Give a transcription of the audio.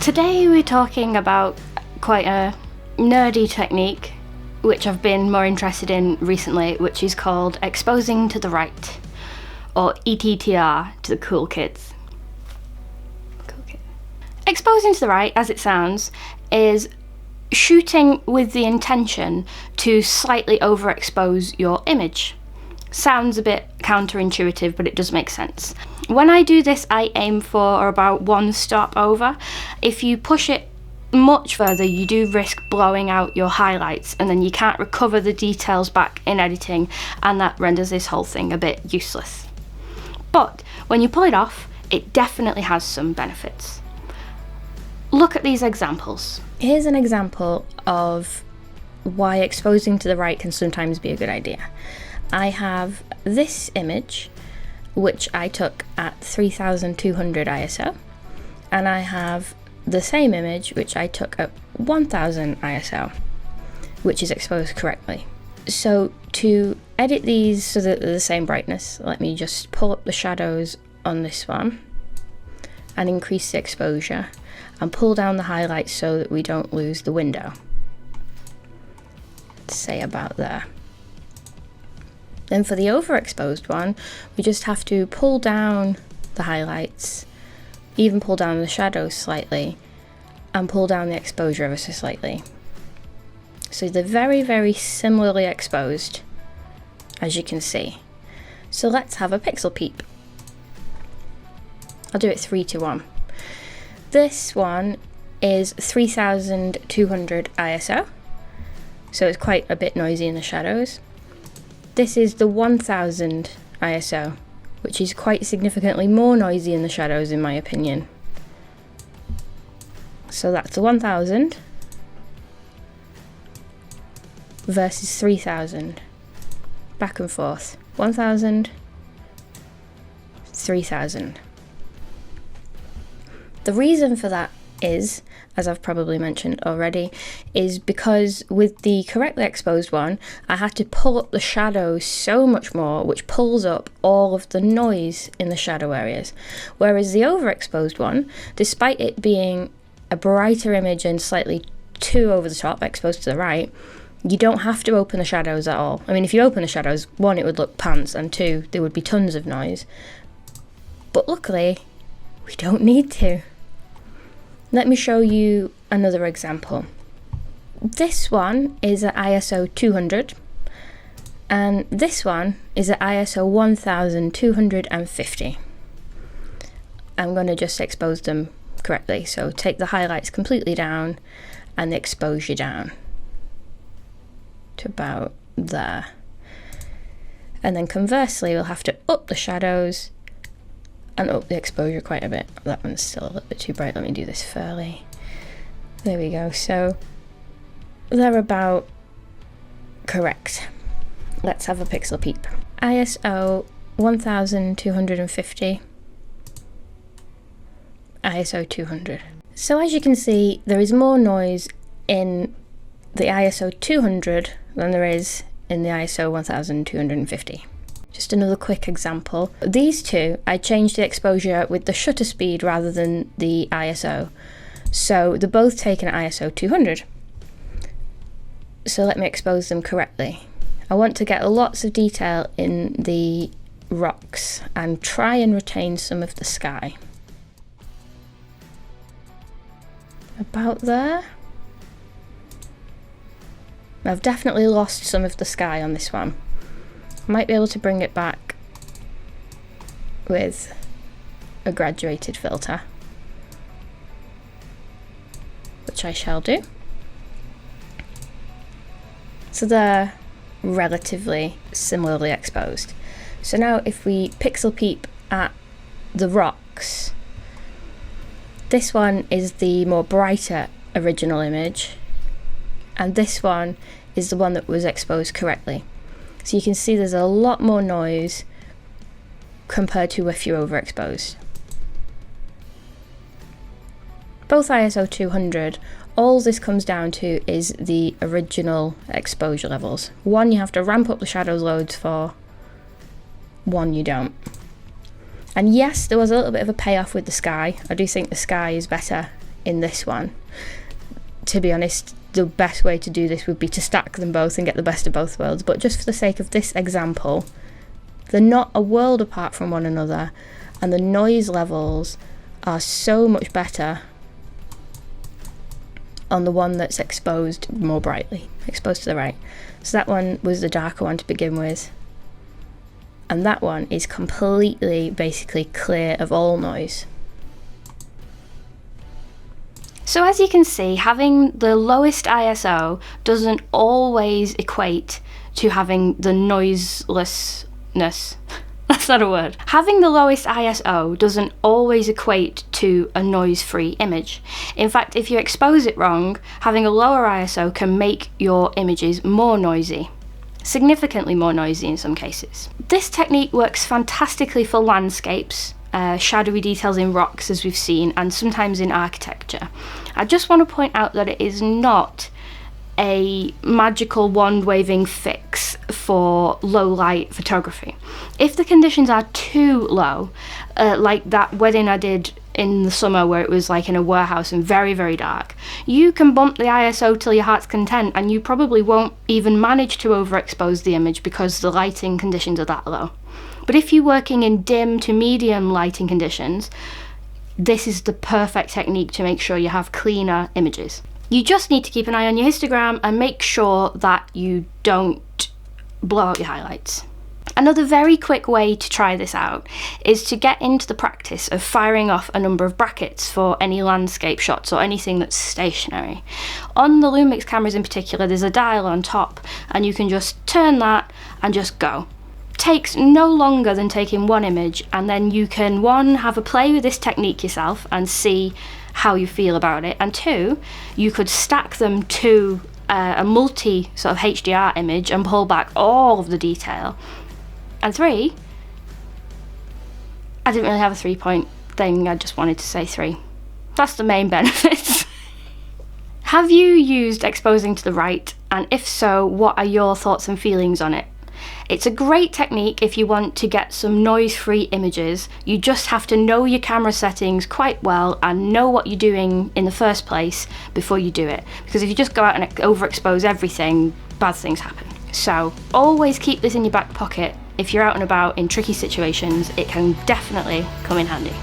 Today we're talking about quite a nerdy technique which I've been more interested in recently, which is called exposing to the right, or ETTR to the cool kids. Exposing to the right, as it sounds, is shooting with the intention to slightly overexpose your image. Sounds a bit counterintuitive, but it does make sense. When I do this, I aim for about one stop over. If you push it much further, you do risk blowing out your highlights, and then you can't recover the details back in editing, and that renders this whole thing a bit useless. But when you pull it off, it definitely has some benefits. Look at these examples. Here's an example of why exposing to the right can sometimes be a good idea. I have this image, which I took at 3200 ISO, and I have the same image, which I took at 1000 ISO, which is exposed correctly. So to edit these so that they're the same brightness, let me just pull up the shadows on this one and increase the exposure and pull down the highlights so that we don't lose the window. Say about there. Then for the overexposed one, we just have to pull down the highlights, even pull down the shadows slightly, and pull down the exposure ever so slightly. So they're very, very similarly exposed, as you can see. So let's have a pixel peep. I'll do it 3:1. This one is 3200 ISO, so it's quite a bit noisy in the shadows. This is the 1000 ISO, which is quite significantly more noisy in the shadows in my opinion. So that's the 1000 versus 3000. Back and forth. 1000, 3000. The reason for that is, as I've probably mentioned already, is because with the correctly exposed one, I had to pull up the shadows so much more, which pulls up all of the noise in the shadow areas. Whereas the overexposed one, despite it being a brighter image and slightly too over the top, exposed to the right, you don't have to open the shadows at all. I mean, if you open the shadows, one, it would look pants, and two, there would be tons of noise. But luckily, we don't need to. Let me show you another example. This one is at ISO 200, and this one is at ISO 1250. I'm going to just expose them correctly, so take the highlights completely down and the exposure down to about there. And then conversely, we'll have to up the shadows and up the exposure quite a bit. That one's still a little bit too bright. Let me do this fairly. There we go. So they're about correct. Let's have a pixel peep. ISO 1250, ISO 200. So as you can see, there is more noise in the ISO 200 than there is in the ISO 1250. Just another quick example. These two, I changed the exposure with the shutter speed rather than the ISO. So they're both taken at ISO 200. So let me expose them correctly. I want to get lots of detail in the rocks and try and retain some of the sky. About there. I've definitely lost some of the sky on this one. Might be able to bring it back with a graduated filter, which I shall do. So they're relatively similarly exposed. So now if we pixel peep at the rocks, this one is the more brighter original image, and this one is the one that was exposed correctly. So you can see there's a lot more noise compared to if you're overexposed. Both ISO 200, all this comes down to is the original exposure levels. One you have to ramp up the shadows loads for, one you don't. And yes, there was a little bit of a payoff with the sky. I do think the sky is better in this one. To be honest, the best way to do this would be to stack them both and get the best of both worlds, but just for the sake of this example, they're not a world apart from one another, and the noise levels are so much better on the one that's exposed more brightly, exposed to the right. So that one was the darker one to begin with, and that one is completely, basically clear of all noise. So as you can see, having the lowest ISO doesn't always equate to having the noiselessness. That's not a word. Having the lowest ISO doesn't always equate to a noise-free image. In fact, if you expose it wrong, having a lower ISO can make your images more noisy. Significantly more noisy in some cases. This technique works fantastically for landscapes, shadowy details in rocks as we've seen, and sometimes in architecture. I just want to point out that it is not a magical wand-waving fix for low light photography. If the conditions are too low, like that wedding I did in the summer where it was like in a warehouse and very, very dark, you can bump the ISO till your heart's content and you probably won't even manage to overexpose the image because the lighting conditions are that low. But if you're working in dim to medium lighting conditions, this is the perfect technique to make sure you have cleaner images. You just need to keep an eye on your histogram and make sure that you don't blow out your highlights. Another very quick way to try this out is to get into the practice of firing off a number of brackets for any landscape shots or anything that's stationary. On the Lumix cameras in particular, there's a dial on top and you can just turn that and just go. Takes no longer than taking one image, and then you can, one, have a play with this technique yourself and see how you feel about it, and two, you could stack them to a multi sort of HDR image and pull back all of the detail, and three, I didn't really have a 3-point thing, I just wanted to say 3. That's the main benefits. Have you used exposing to the right, and if so, what are your thoughts and feelings on it? It's a great technique if you want to get some noise-free images. You just have to know your camera settings quite well and know what you're doing in the first place before you do it. Because if you just go out and overexpose everything, bad things happen. So always keep this in your back pocket. If you're out and about in tricky situations, it can definitely come in handy.